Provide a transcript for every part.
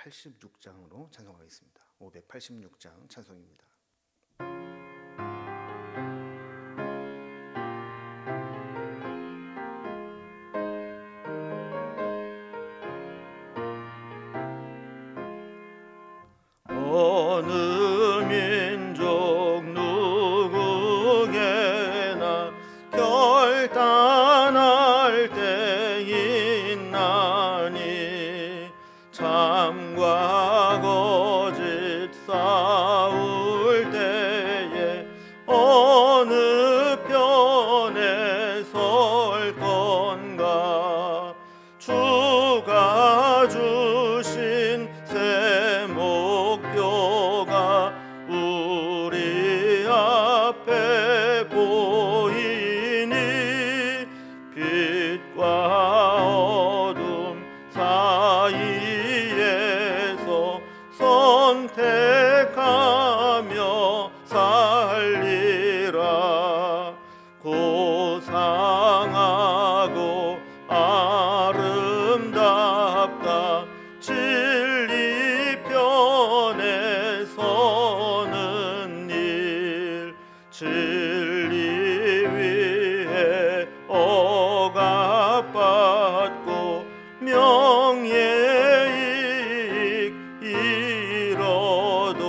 586장으로 찬송하겠습니다. 586장 찬송입니다. 어느 민족 누구에게나 결단할 때 있나니 참과 거짓 싸울 때에 어느 편에 설 건가. 주가 주신 새 목표가 우리 앞에 보이니 빛과 어둠 사이에서 선택하며 살리라. 고상하고 아름답다 진리 편에 서는 일. 진리 위에 억압받고 명예이익 잃어도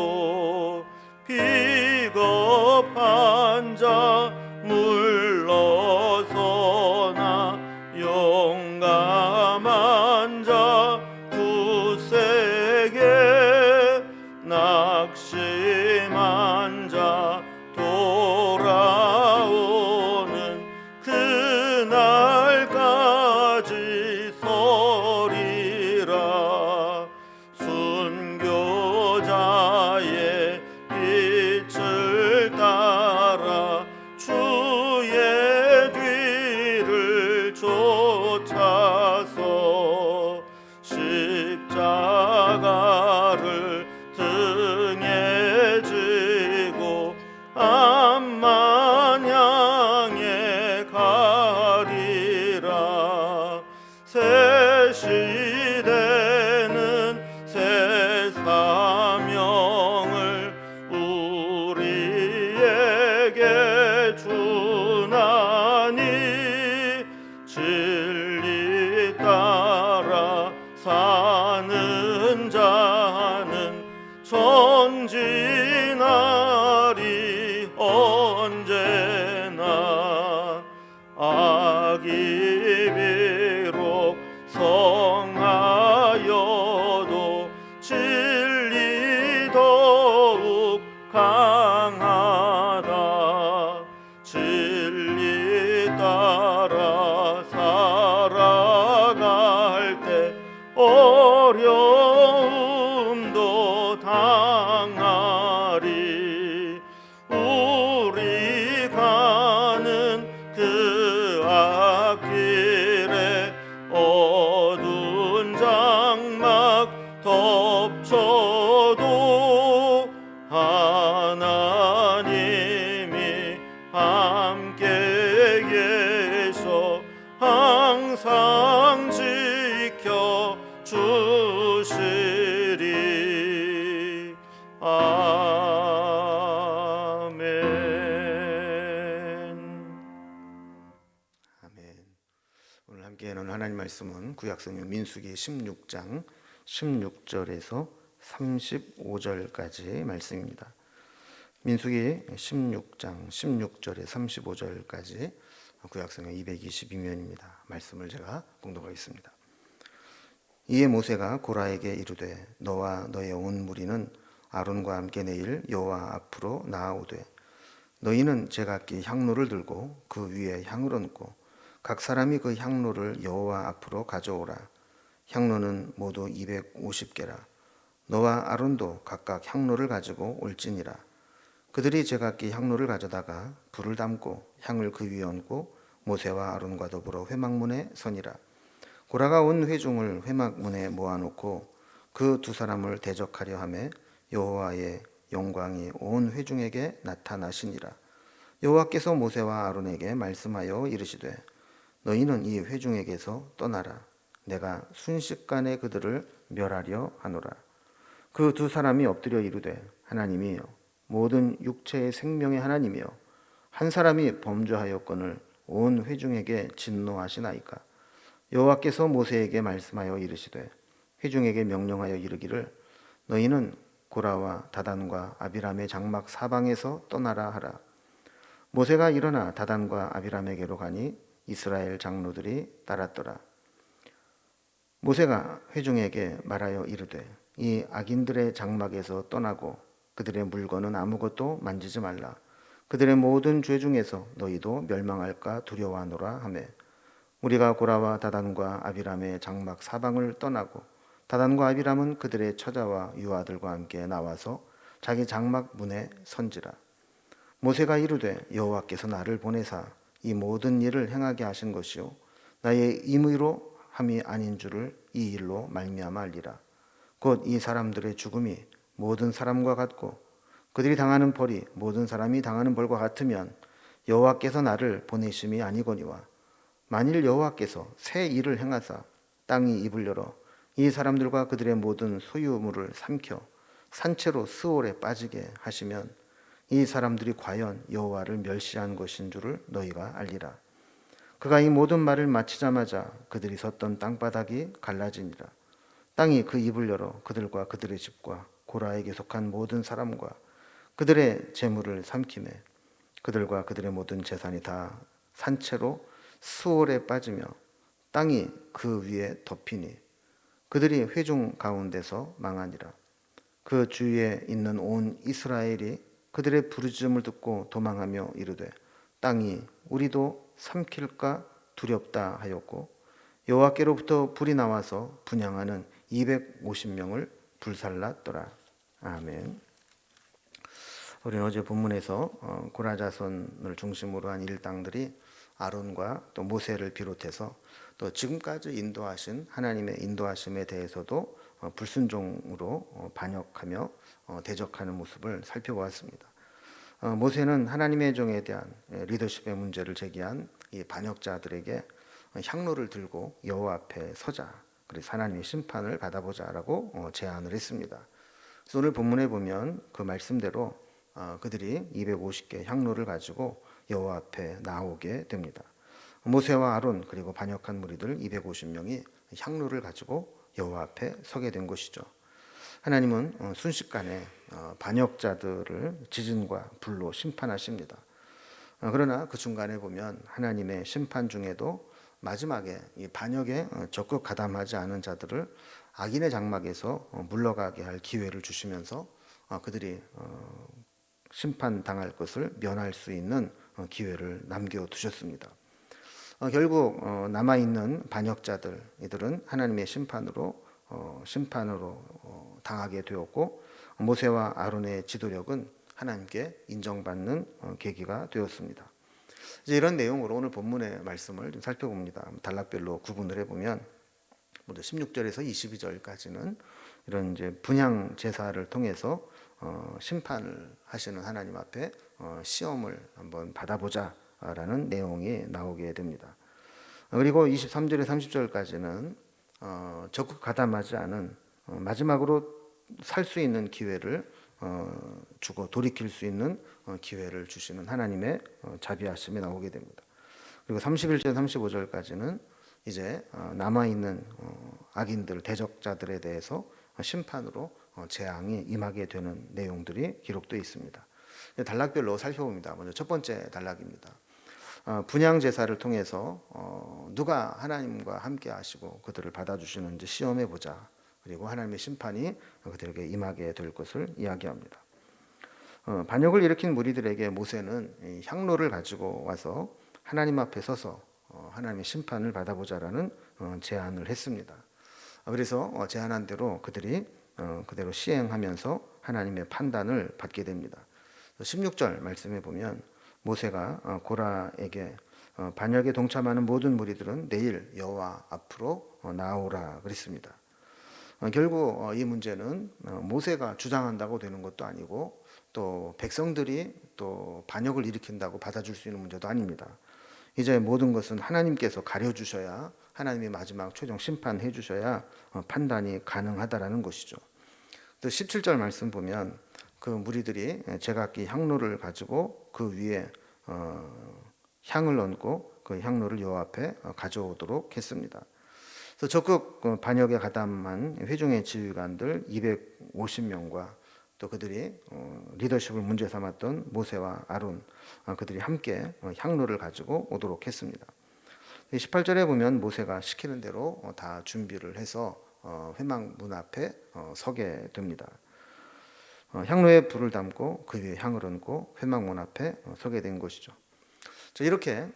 비겁한 자 물러서나 용감한 자 굳세게 낙심한 자 돌아오는 그날까지 서리라. 순교자의 빛을 따라 주의 뒤를 쫓아서 십자가를 등에 지고 암만 향해 가리라. 새 시대는 새 사명을 우리에게 주나니 진리 따라 사는 자는 전진하리 언제나. 악이 비록 성하여도 진리 더욱 강하다. 진리 따라 살아갈 때 어려움도 당하리. 우리 가는 그 앞길에 어두운 장막 덮쳐도 하나님이 함께 계셔 항상 지켜 주시리. 아멘. 오늘 함께 나눌 하나님 말씀은 구약성경 민수기 16장 16절에서 35절까지 말씀입니다. 민수기 16장 16절에 35절까지 구약성경 222면입니다. 말씀을 제가 봉독하겠습니다. 이에 모세가 고라에게 이르되 너와 너의 온 무리는 아론과 함께 내일 여호와 앞으로 나아오되 너희는 제각기 향로를 들고 그 위에 향을 얹고 각 사람이 그 향로를 여호와 앞으로 가져오라. 향로는 모두 250개라. 너와 아론도 각각 향로를 가지고 올지니라. 그들이 제각기 향로를 가져다가 불을 담고 향을 그 위에 얹고 모세와 아론과 더불어 회막문에 서니라. 고라가 온 회중을 회막문에 모아놓고 그 두 사람을 대적하려 하매 여호와의 영광이 온 회중에게 나타나시니라. 여호와께서 모세와 아론에게 말씀하여 이르시되 너희는 이 회중에게서 떠나라. 내가 순식간에 그들을 멸하려 하노라. 그 두 사람이 엎드려 이르되 하나님이여 모든 육체의 생명의 하나님이여 한 사람이 범죄하였거늘 온 회중에게 진노하시나이까. 여호와께서 모세에게 말씀하여 이르시되 회중에게 명령하여 이르기를 너희는 고라와 다단과 아비람의 장막 사방에서 떠나라 하라. 모세가 일어나 다단과 아비람에게로 가니 이스라엘 장로들이 따랐더라. 모세가 회중에게 말하여 이르되 이 악인들의 장막에서 떠나고 그들의 물건은 아무것도 만지지 말라. 그들의 모든 죄 중에서 너희도 멸망할까 두려워하노라 하매 우리가 고라와 다단과 아비람의 장막 사방을 떠나고 다단과 아비람은 그들의 처자와 유아들과 함께 나와서 자기 장막 문에 선지라. 모세가 이르되 여호와께서 나를 보내사 이 모든 일을 행하게 하신 것이요 나의 임의로 함이 아닌 줄을 이 일로 말미암아 알리라. 곧 이 사람들의 죽음이 모든 사람과 같고 그들이 당하는 벌이 모든 사람이 당하는 벌과 같으면 여호와께서 나를 보내심이 아니거니와 만일 여호와께서 새 일을 행하사 땅이 입을 열어 이 사람들과 그들의 모든 소유물을 삼켜 산채로 스올에 빠지게 하시면 이 사람들이 과연 여호와를 멸시한 것인 줄을 너희가 알리라. 그가 이 모든 말을 마치자마자 그들이 섰던 땅바닥이 갈라지니라. 땅이 그 입을 열어 그들과 그들의 집과 고라에게 속한 모든 사람과 그들의 재물을 삼키매 그들과 그들의 모든 재산이 다 산채로 수월에 빠지며 땅이 그 위에 덮이니 그들이 회중 가운데서 망하니라. 그 주위에 있는 온 이스라엘이 그들의 부르짖음을 듣고 도망하며 이르되 땅이 우리도 삼킬까 두렵다 하였고 여호와께로부터 불이 나와서 분향하는 250명을 불살랐더라. 아멘. 우리는 어제 본문에서 고라 자손을 중심으로 한 일당들이 아론과 또 모세를 비롯해서 또 지금까지 인도하신 하나님의 인도하심에 대해서도 불순종으로 반역하며 대적하는 모습을 살펴보았습니다. 모세는 하나님의 종에 대한 리더십의 문제를 제기한 이 반역자들에게 향로를 들고 여호와 앞에 서자, 그래서 하나님의 심판을 받아보자라고 제안을 했습니다. 그래서 오늘 본문에 보면 그 말씀대로 그들이 250개 향로를 가지고 여호와 앞에 나오게 됩니다. 모세와 아론 그리고 반역한 무리들 250명이 향로를 가지고 여호와 앞에 서게 된 것이죠. 하나님은 순식간에 반역자들을 지진과 불로 심판하십니다. 그러나 그 중간에 보면 하나님의 심판 중에도 마지막에 이 반역에 적극 가담하지 않은 자들을 악인의 장막에서 물러가게 할 기회를 주시면서 그들이 심판당할 것을 면할 수 있는 기회를 남겨두셨습니다. 결국 남아있는 반역자들 이들은 하나님의 심판으로 당하게 되었고 모세와 아론의 지도력은 하나님께 인정받는 계기가 되었습니다. 이제 이런 내용으로 오늘 본문의 말씀을 좀 살펴봅니다. 단락별로 구분을 해보면 먼저 16절에서 22절까지는 이런 이제 분향 제사를 통해서 심판을 하시는 하나님 앞에 시험을 한번 받아보자라는 내용이 나오게 됩니다. 그리고 23절에 30절까지는 적극 가담하지 않은 마지막으로 살 수 있는 기회를 주고 돌이킬 수 있는 기회를 주시는 하나님의 자비하심이 나오게 됩니다. 그리고 31절 35절까지는 이제 남아있는 악인들 대적자들에 대해서 심판으로 재앙이 임하게 되는 내용들이 기록되어 있습니다. 단락별로 살펴봅니다. 먼저 첫 번째 단락입니다. 분향 제사를 통해서 누가 하나님과 함께 하시고 그들을 받아주시는지 시험해 보자. 그리고 하나님의 심판이 그들에게 임하게 될 것을 이야기합니다. 반역을 일으킨 무리들에게 모세는 향로를 가지고 와서 하나님 앞에 서서 하나님의 심판을 받아보자라는 제안을 했습니다. 그래서 제안한 대로 그들이 그대로 시행하면서 하나님의 판단을 받게 됩니다. 16절 말씀해 보면 모세가 고라에게 반역에 동참하는 모든 무리들은 내일 여호와 앞으로 나오라 그랬습니다. 결국 이 문제는 모세가 주장한다고 되는 것도 아니고 또 백성들이 또 반역을 일으킨다고 받아줄 수 있는 문제도 아닙니다. 이제 모든 것은 하나님께서 가려주셔야, 하나님이 마지막 최종 심판해 주셔야 판단이 가능하다라는 것이죠. 또 17절 말씀 보면 그 무리들이 제각기 향로를 가지고 그 위에 향을 얹고 그 향로를 여호와 앞에 가져오도록 했습니다. 그래서 적극 반역에 가담한 회중의 지휘관들 250명과 또 그들이 리더십을 문제 삼았던 모세와 아론, 그들이 함께 향로를 가지고 오도록 했습니다. 18절에 보면 모세가 시키는 대로 다 준비를 해서 회막 문 앞에 서게 됩니다. 향로에 불을 담고 그 위에 향을 얹고 회막 문 앞에 서게 된 것이죠. 이렇게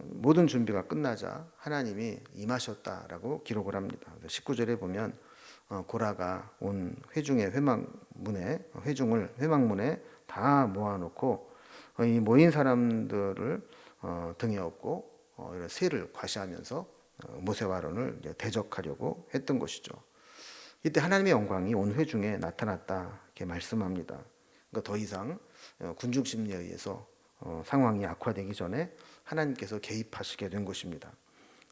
모든 준비가 끝나자 하나님이 임하셨다라고 기록을 합니다. 19절에 보면 고라가 온 회중의 회중을 회막문에 다 모아놓고 이 모인 사람들을 등에 업고 이런 세를 과시하면서 모세와 아론을 대적하려고 했던 것이죠. 이때 하나님의 영광이 온 회중에 나타났다 이렇게 말씀합니다. 그러니까 더 이상 군중 심리에 의해서 상황이 악화되기 전에 하나님께서 개입하시게 된 것입니다.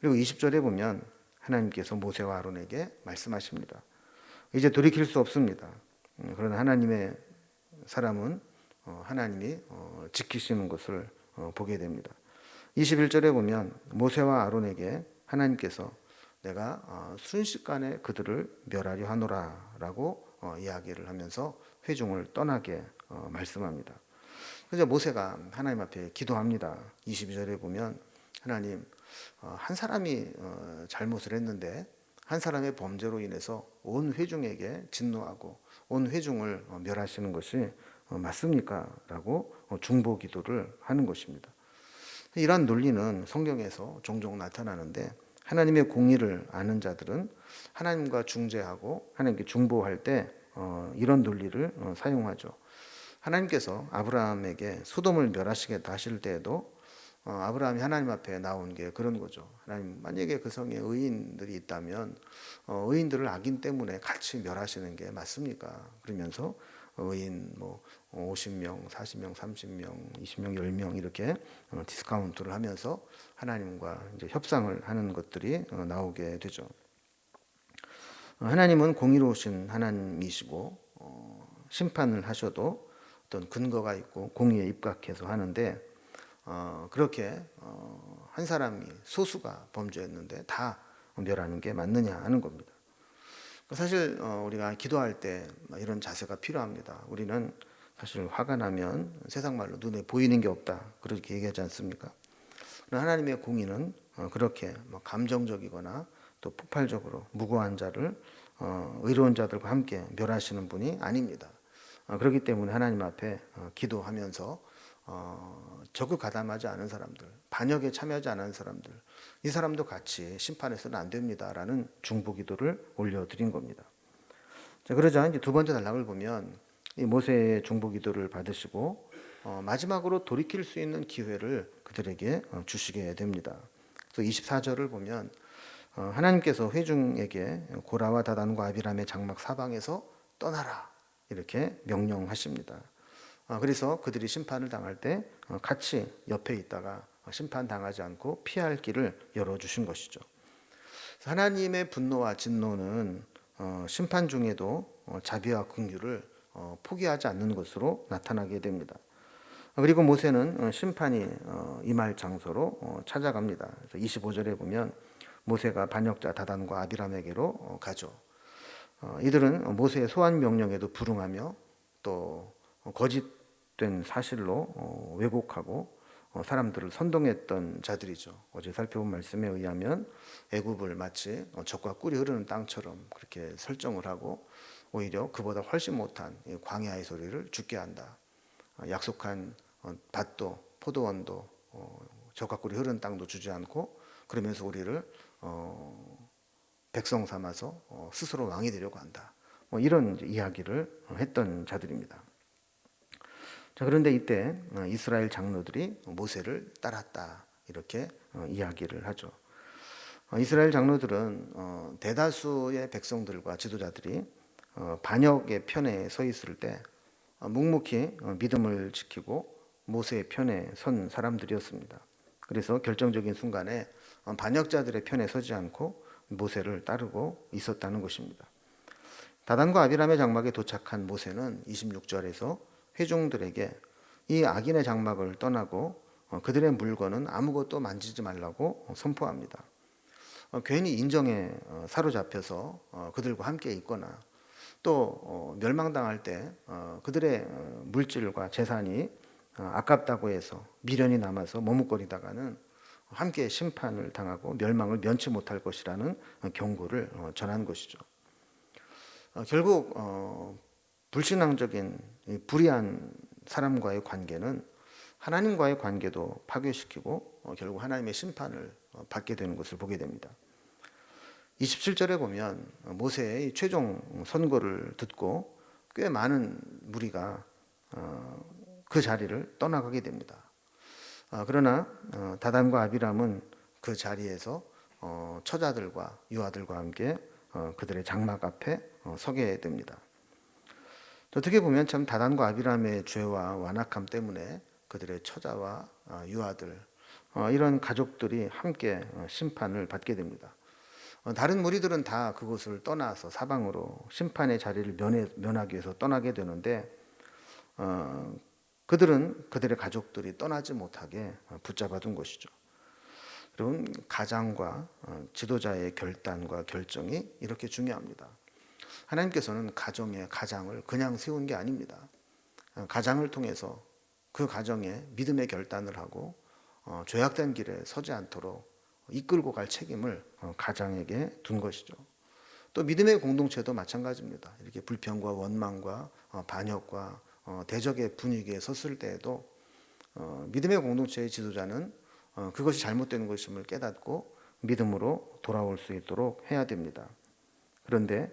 그리고 20절에 보면 하나님께서 모세와 아론에게 말씀하십니다. 이제 돌이킬 수 없습니다. 그러나 하나님의 사람은 하나님이 지키시는 것을 보게 됩니다. 21절에 보면 모세와 아론에게 하나님께서 내가 순식간에 그들을 멸하려 하노라 라고 이야기를 하면서 회중을 떠나게 말씀합니다. 그래서 모세가 하나님 앞에 기도합니다. 22절에 보면 하나님, 한 사람이 잘못을 했는데 한 사람의 범죄로 인해서 온 회중에게 진노하고 온 회중을 멸하시는 것이 맞습니까? 라고 중보 기도를 하는 것입니다. 이러한 논리는 성경에서 종종 나타나는데 하나님의 공의를 아는 자들은 하나님과 중재하고 하나님께 중보할 때 이런 논리를 사용하죠. 하나님께서 아브라함에게 소돔을 멸하시겠다 하실 때에도 아브라함이 하나님 앞에 나온 게 그런 거죠. 하나님, 만약에 그 성에 의인들이 있다면 의인들을 악인 때문에 같이 멸하시는 게 맞습니까? 그러면서 의인 50명, 40명, 30명, 20명, 10명 이렇게 디스카운트를 하면서 하나님과 이제 협상을 하는 것들이 나오게 되죠. 하나님은 공의로우신 하나님이시고 심판을 하셔도 어떤 근거가 있고 공의에 입각해서 하는데 그렇게 한 사람이 소수가 범죄했는데 다 멸하는 게 맞느냐 하는 겁니다. 사실 우리가 기도할 때 이런 자세가 필요합니다. 우리는 사실 화가 나면 세상 말로 눈에 보이는 게 없다 그렇게 얘기하지 않습니까? 그러나 하나님의 공의는 그렇게 감정적이거나 또 폭발적으로 무고한 자를 의로운 자들과 함께 멸하시는 분이 아닙니다. 그렇기 때문에 하나님 앞에 기도하면서 적극 가담하지 않은 사람들, 반역에 참여하지 않은 사람들, 이 사람도 같이 심판해서는 안 됩니다라는 중보기도를 올려드린 겁니다. 자, 그러자 이제 두 번째 단락을 보면 이 모세의 중보기도를 받으시고 마지막으로 돌이킬 수 있는 기회를 그들에게 주시게 됩니다. 그래서 24절을 보면 하나님께서 회중에게 고라와 다단과 아비람의 장막 사방에서 떠나라 이렇게 명령하십니다. 그래서 그들이 심판을 당할 때 같이 옆에 있다가 심판당하지 않고 피할 길을 열어주신 것이죠. 하나님의 분노와 진노는 심판 중에도 자비와 긍휼을 포기하지 않는 것으로 나타나게 됩니다. 그리고 모세는 심판이 임할 장소로 찾아갑니다. 그래서 25절에 보면 모세가 반역자 다단과 아비람에게로 가죠. 이들은 모세의 소환 명령에도 불응하며 또 거짓된 사실로 왜곡하고 사람들을 선동했던 자들이죠. 어제 살펴본 말씀에 의하면 애굽을 마치 적과 꿀이 흐르는 땅처럼 그렇게 설정을 하고 오히려 그보다 훨씬 못한 광야의 소리를 죽게 한다. 약속한 밭도 포도원도 적과 꿀이 흐르는 땅도 주지 않고 그러면서 우리를 백성 삼아서 스스로 왕이 되려고 한다. 이런 이야기를 했던 자들입니다. 자, 그런데 이때 이스라엘 장로들이 모세를 따랐다 이렇게 이야기를 하죠. 이스라엘 장로들은 대다수의 백성들과 지도자들이 반역의 편에 서 있을 때 묵묵히 믿음을 지키고 모세의 편에 선 사람들이었습니다. 그래서 결정적인 순간에 반역자들의 편에 서지 않고 모세를 따르고 있었다는 것입니다. 다단과 아비람의 장막에 도착한 모세는 26절에서 회중들에게 이 악인의 장막을 떠나고 그들의 물건은 아무것도 만지지 말라고 선포합니다. 괜히 인정에 사로잡혀서 그들과 함께 있거나 또 멸망당할 때 그들의 물질과 재산이 아깝다고 해서 미련이 남아서 머뭇거리다가는 함께 심판을 당하고 멸망을 면치 못할 것이라는 경고를 전한 것이죠. 결국 불신앙적인 불의한 사람과의 관계는 하나님과의 관계도 파괴시키고 결국 하나님의 심판을 받게 되는 것을 보게 됩니다. 27절에 보면 모세의 최종 선고를 듣고 꽤 많은 무리가 그 자리를 떠나가게 됩니다. 그러나 다단과 아비람은 그 자리에서 처자들과 유아들과 함께 그들의 장막 앞에 서게 됩니다. 어떻게 보면 참 다단과 아비람의 죄와 완악함 때문에 그들의 처자와 유아들 이런 가족들이 함께 심판을 받게 됩니다. 다른 무리들은 다 그곳을 떠나서 사방으로 심판의 자리를 면하기 위해서 떠나게 되는데 그들은 그들의 가족들이 떠나지 못하게 붙잡아둔 것이죠. 여러분, 가장과 지도자의 결단과 결정이 이렇게 중요합니다. 하나님께서는 가정의 가장을 그냥 세운 게 아닙니다. 가장을 통해서 그 가정에 믿음의 결단을 하고 죄악된 길에 서지 않도록 이끌고 갈 책임을 가장에게 둔 것이죠. 또 믿음의 공동체도 마찬가지입니다. 이렇게 불평과 원망과 반역과 대적의 분위기에 섰을 때에도 믿음의 공동체의 지도자는 그것이 잘못된 것임을 깨닫고 믿음으로 돌아올 수 있도록 해야 됩니다. 그런데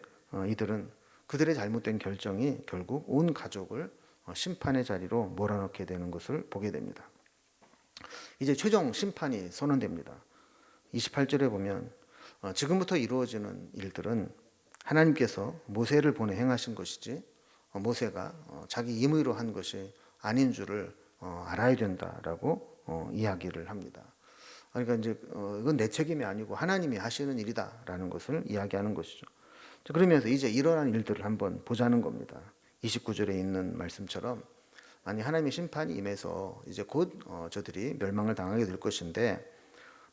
이들은 그들의 잘못된 결정이 결국 온 가족을 심판의 자리로 몰아넣게 되는 것을 보게 됩니다. 이제 최종 심판이 선언됩니다. 28절에 보면 지금부터 이루어지는 일들은 하나님께서 모세를 보내 행하신 것이지 모세가 자기 임의로 한 것이 아닌 줄을 알아야 된다라고 이야기를 합니다. 그러니까 이제 이건 내 책임이 아니고 하나님이 하시는 일이다라는 것을 이야기하는 것이죠. 그러면서 이제 일어난 일들을 한번 보자는 겁니다. 29절에 있는 말씀처럼 아니 하나님의 심판이 임해서 이제 곧 저들이 멸망을 당하게 될 것인데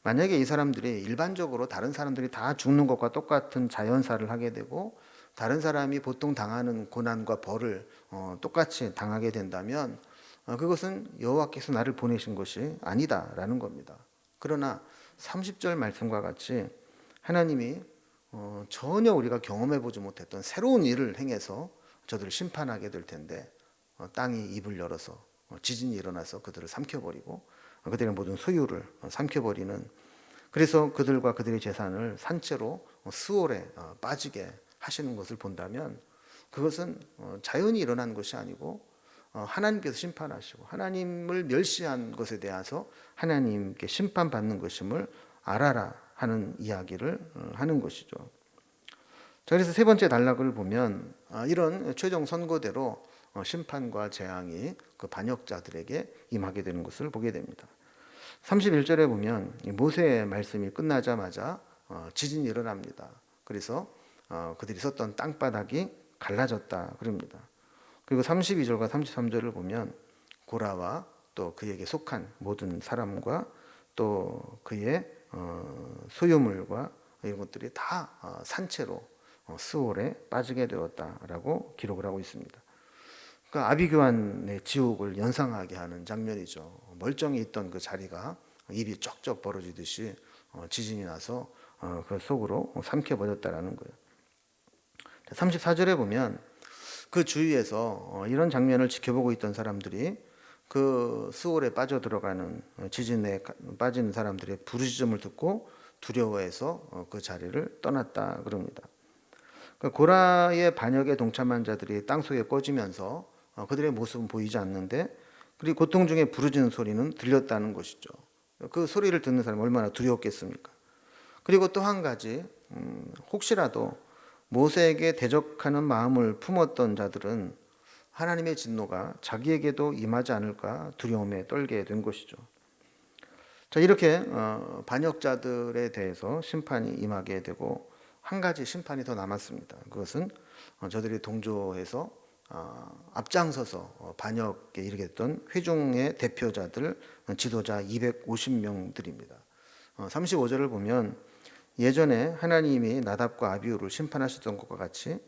만약에 이 사람들이 일반적으로 다른 사람들이 다 죽는 것과 똑같은 자연사를 하게 되고 다른 사람이 보통 당하는 고난과 벌을 똑같이 당하게 된다면 그것은 여호와께서 나를 보내신 것이 아니다라는 겁니다. 그러나 30절 말씀과 같이 하나님이 전혀 우리가 경험해 보지 못했던 새로운 일을 행해서 저들을 심판하게 될 텐데 땅이 입을 열어서 지진이 일어나서 그들을 삼켜버리고 그들의 모든 소유를 삼켜버리는, 그래서 그들과 그들의 재산을 산채로 수월에 빠지게 하시는 것을 본다면 그것은 자연히 일어난 것이 아니고 하나님께서 심판하시고 하나님을 멸시한 것에 대해서 하나님께 심판받는 것임을 알아라 하는 이야기를 하는 것이죠. 자, 그래서 세 번째 단락을 보면 이런 최종 선고대로 심판과 재앙이 그 반역자들에게 임하게 되는 것을 보게 됩니다. 31절에 보면 모세의 말씀이 끝나자마자 지진이 일어납니다. 그래서 그들이 섰던 땅바닥이 갈라졌다 그럽니다. 그리고 32절과 33절을 보면 고라와 또 그에게 속한 모든 사람과 또 그의 소유물과 이런 것들이 다 산채로 스올에 빠지게 되었다라고 기록을 하고 있습니다. 그러니까 아비규환의 지옥을 연상하게 하는 장면이죠. 멀쩡히 있던 그 자리가 입이 쩍쩍 벌어지듯이 지진이 나서 그 속으로 삼켜버렸다라는 거예요. 34절에 보면 그 주위에서 이런 장면을 지켜보고 있던 사람들이 그 스올에 빠져들어가는 지진에 빠지는 사람들의 부르짖음을 듣고 두려워해서 그 자리를 떠났다 그럽니다. 고라의 반역에 동참한 자들이 땅속에 꺼지면서 그들의 모습은 보이지 않는데 그리고 고통 중에 부르짖는 소리는 들렸다는 것이죠. 그 소리를 듣는 사람이 얼마나 두려웠겠습니까? 그리고 또 한 가지, 혹시라도 모세에게 대적하는 마음을 품었던 자들은 하나님의 진노가 자기에게도 임하지 않을까 두려움에 떨게 된 것이죠. 자, 이렇게 반역자들에 대해서 심판이 임하게 되고 한 가지 심판이 더 남았습니다. 그것은 저들이 동조해서 앞장서서 반역에 이르게 됐던 회중의 대표자들, 지도자 250명들입니다. 35절을 보면 예전에 하나님이 나답과 아비후를 심판하셨던 것과 같이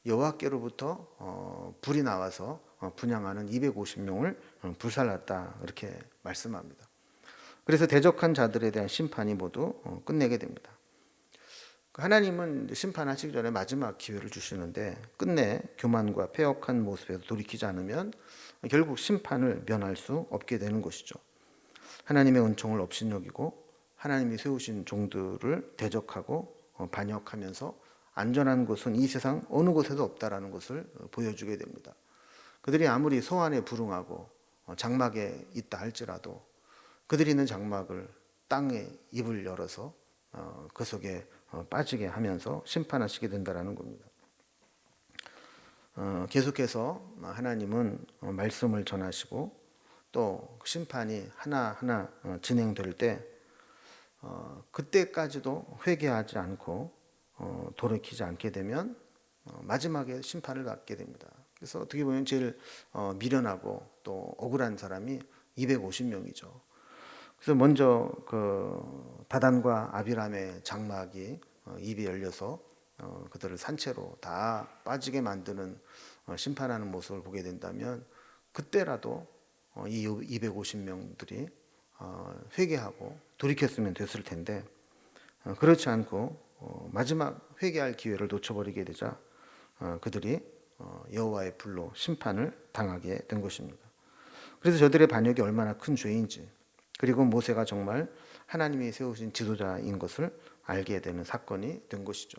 여호와께로부터 불이 나와서 분향하는 250명을 불살랐다, 이렇게 말씀합니다. 그래서 대적한 자들에 대한 심판이 모두 끝내게 됩니다. 하나님은 심판하시기 전에 마지막 기회를 주시는데 끝내 교만과 패역한 모습에서 돌이키지 않으면 결국 심판을 면할 수 없게 되는 것이죠. 하나님의 은총을 업신여기고 하나님이 세우신 종들을 대적하고 반역하면서 안전한 곳은 이 세상 어느 곳에도 없다라는 것을 보여주게 됩니다. 그들이 아무리 소환에 불응하고 장막에 있다 할지라도 그들이 있는 장막을 땅에 입을 열어서 그 속에 빠지게 하면서 심판하시게 된다라는 겁니다. 계속해서 하나님은 말씀을 전하시고 또 심판이 하나하나 진행될 때 그때까지도 회개하지 않고 돌이키지 않게 되면 마지막에 심판을 받게 됩니다. 그래서 어떻게 보면 제일 미련하고 또 억울한 사람이 250명이죠. 그래서 먼저 그 다단과 아비람의 장막이 입이 열려서 그들을 산채로 다 빠지게 만드는 심판하는 모습을 보게 된다면 그때라도 이 250명들이 회개하고 돌이켰으면 됐을 텐데 그렇지 않고 마지막 회개할 기회를 놓쳐버리게 되자 그들이 여호와의 불로 심판을 당하게 된 것입니다. 그래서 저들의 반역이 얼마나 큰 죄인지, 그리고 모세가 정말 하나님이 세우신 지도자인 것을 알게 되는 사건이 된 것이죠.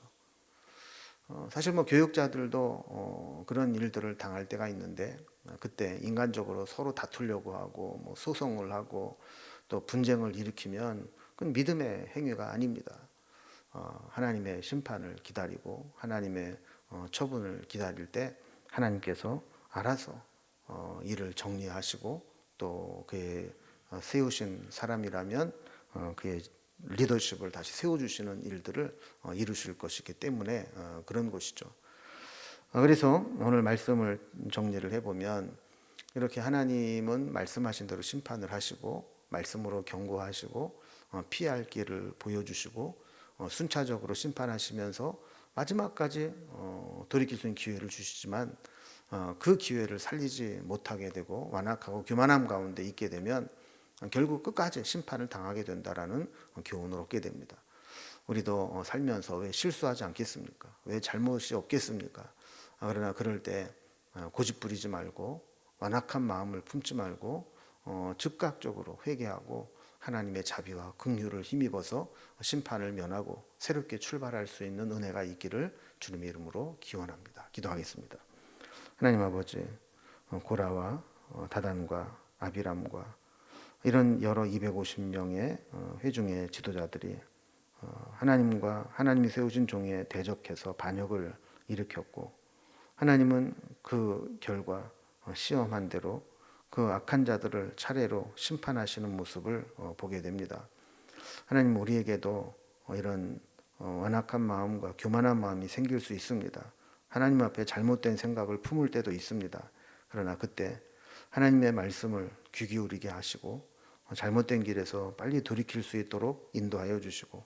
사실 교육자들도 그런 일들을 당할 때가 있는데 그때 인간적으로 서로 다투려고 하고 소송을 하고 또 분쟁을 일으키면 그건 믿음의 행위가 아닙니다. 하나님의 심판을 기다리고 하나님의 처분을 기다릴 때 하나님께서 알아서 일을 정리하시고 또 그의 세우신 사람이라면 그의 리더십을 다시 세워주시는 일들을 이루실 것이기 때문에 그런 것이죠. 그래서 오늘 말씀을 정리를 해보면 이렇게 하나님은 말씀하신 대로 심판을 하시고 말씀으로 경고하시고 피할 길을 보여주시고 순차적으로 심판하시면서 마지막까지 돌이킬 수 있는 기회를 주시지만 그 기회를 살리지 못하게 되고 완악하고 교만함 가운데 있게 되면 결국 끝까지 심판을 당하게 된다라는 교훈을 얻게 됩니다. 우리도 살면서 왜 실수하지 않겠습니까? 왜 잘못이 없겠습니까? 그러나 그럴 때 고집 부리지 말고 완악한 마음을 품지 말고 즉각적으로 회개하고 하나님의 자비와 긍휼을 힘입어서 심판을 면하고 새롭게 출발할 수 있는 은혜가 있기를 주님의 이름으로 기원합니다. 기도하겠습니다. 하나님 아버지, 고라와 다단과 아비람과 이런 여러 250명의 회중의 지도자들이 하나님과 하나님이 세우신 종에 대적해서 반역을 일으켰고 하나님은 그 결과 시험한 대로 그 악한 자들을 차례로 심판하시는 모습을 보게 됩니다. 하나님, 우리에게도 이런 완악한 마음과 교만한 마음이 생길 수 있습니다. 하나님 앞에 잘못된 생각을 품을 때도 있습니다. 그러나 그때 하나님의 말씀을 귀 기울이게 하시고 잘못된 길에서 빨리 돌이킬 수 있도록 인도하여 주시고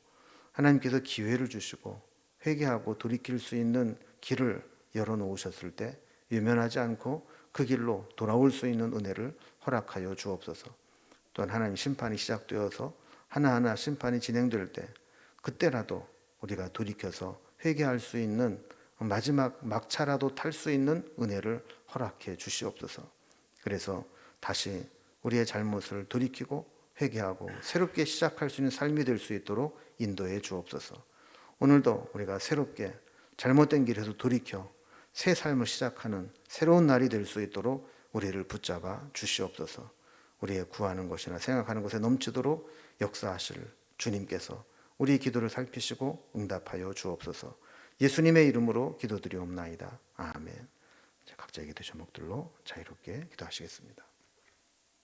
하나님께서 기회를 주시고 회개하고 돌이킬 수 있는 길을 열어놓으셨을 때 외면하지 않고 그 길로 돌아올 수 있는 은혜를 허락하여 주옵소서. 또한 하나님 심판이 시작되어서 하나하나 심판이 진행될 때 그때라도 우리가 돌이켜서 회개할 수 있는 마지막 막차라도 탈 수 있는 은혜를 허락해 주시옵소서. 그래서 다시 우리의 잘못을 돌이키고 회개하고 새롭게 시작할 수 있는 삶이 될 수 있도록 인도해 주옵소서. 오늘도 우리가 새롭게 잘못된 길에서 돌이켜 새 삶을 시작하는 새로운 날이 될 수 있도록 우리를 붙잡아 주시옵소서. 우리의 구하는 것이나 생각하는 것에 넘치도록 역사하실 주님께서 우리 기도를 살피시고 응답하여 주옵소서. 예수님의 이름으로 기도드리옵나이다. 아멘. 각자의 기도 제목들로 자유롭게 기도하시겠습니다.